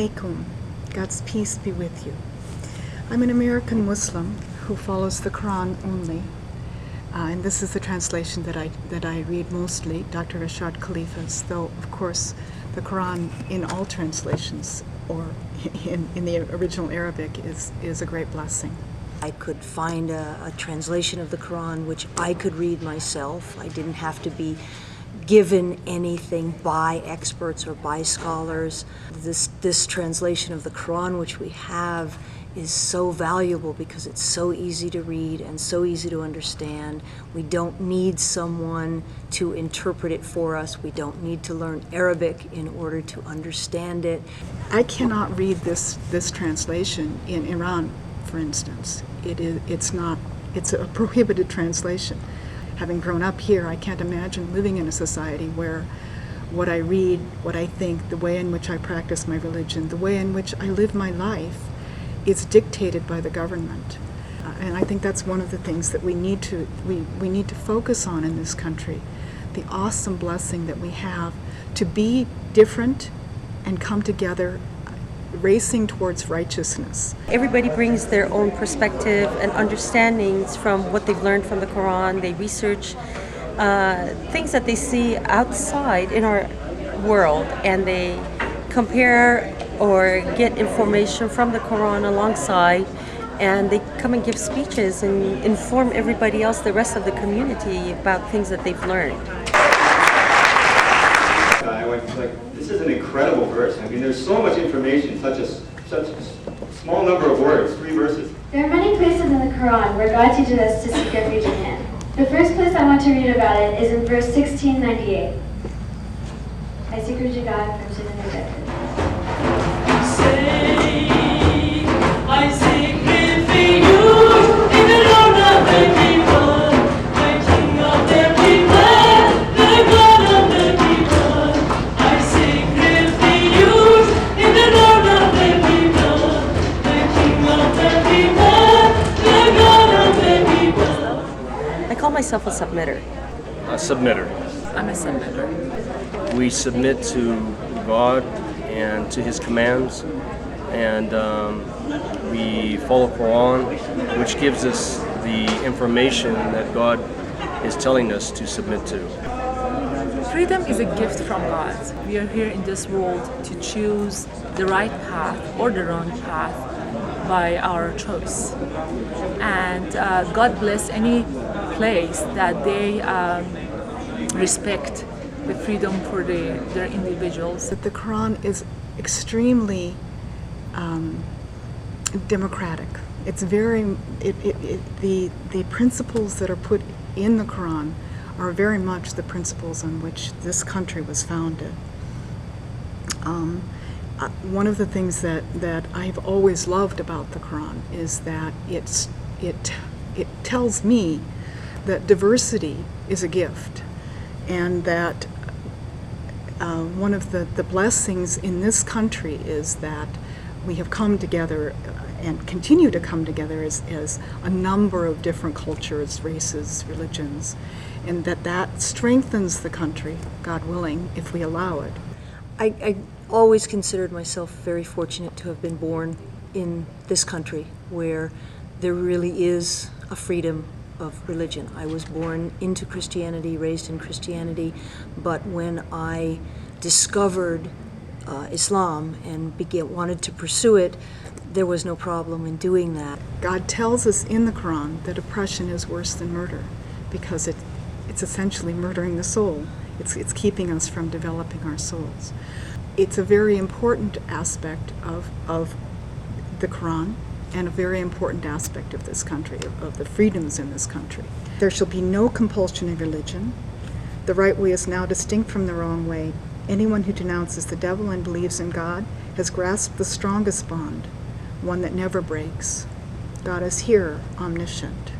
alaikum. God's peace be with you. I'm an American Muslim who follows the Quran only. And this is the translation that I read mostly, Dr. Rashad Khalifa's, though, of course, the Quran in all translations or in the original Arabic is a great blessing. I could find a translation of the Quran which I could read myself. I didn't have to be given anything by experts or by scholars. This translation of the Quran which we have is so valuable because it's so easy to read and so easy to understand. We don't need someone to interpret it for us. We don't need to learn Arabic in order to understand it. I cannot read this translation in Iran, for instance. It's a prohibited translation. Having grown up here, I can't imagine living in a society where what I read, what I think, the way in which I practice my religion, the way in which I live my life is dictated by the government. And I think that's one of the things that we need to focus on in this country, the awesome blessing that we have to be different and come together racing towards righteousness. Everybody brings their own perspective and understandings from what they've learned from the Quran. They research things that they see outside in our world, and they compare or get information from the Quran alongside, and they come and give speeches and inform everybody else, the rest of the community, about things that they've learned. I went like, this is an incredible verse. I mean, there's so much information, such a small number of words, 3 verses. There are many places in the Quran where God teaches us to seek refuge in Him. The first place I want to read about it is in verse 1698. I seek refuge in God from sin and rejected. I seek refuge in the Lord of the people, the King of the people, the God of the people. I seek refuge in the Lord of the people, the King of the people, the God of the people. I call myself a submitter. A submitter. I'm a submitter. We submit to God and to His commands, and we follow Quran, which gives us the information that God is telling us to submit to. Freedom is a gift from God. We are here in this world to choose the right path or the wrong path by our choice. And God bless any place that they respect the freedom for their individuals. The Quran is extremely democratic. It's very, the principles that are put in the Quran are very much the principles on which this country was founded. One of the things that I've always loved about the Quran is that it tells me that diversity is a gift, and that one of the blessings in this country is that we have come together and continue to come together as a number of different cultures, races, religions, and that strengthens the country, God willing, if we allow it. I always considered myself very fortunate to have been born in this country where there really is a freedom of religion. I was born into Christianity, raised in Christianity, but when I discovered Islam and wanted to pursue it, there was no problem in doing that. God tells us in the Quran that oppression is worse than murder because it's essentially murdering the soul. It's keeping us from developing our souls. It's a very important aspect of the Quran and a very important aspect of this country, of the freedoms in this country. There shall be no compulsion of religion. The right way is now distinct from the wrong way. Anyone who denounces the devil and believes in God has grasped the strongest bond, one that never breaks. God is here, omniscient.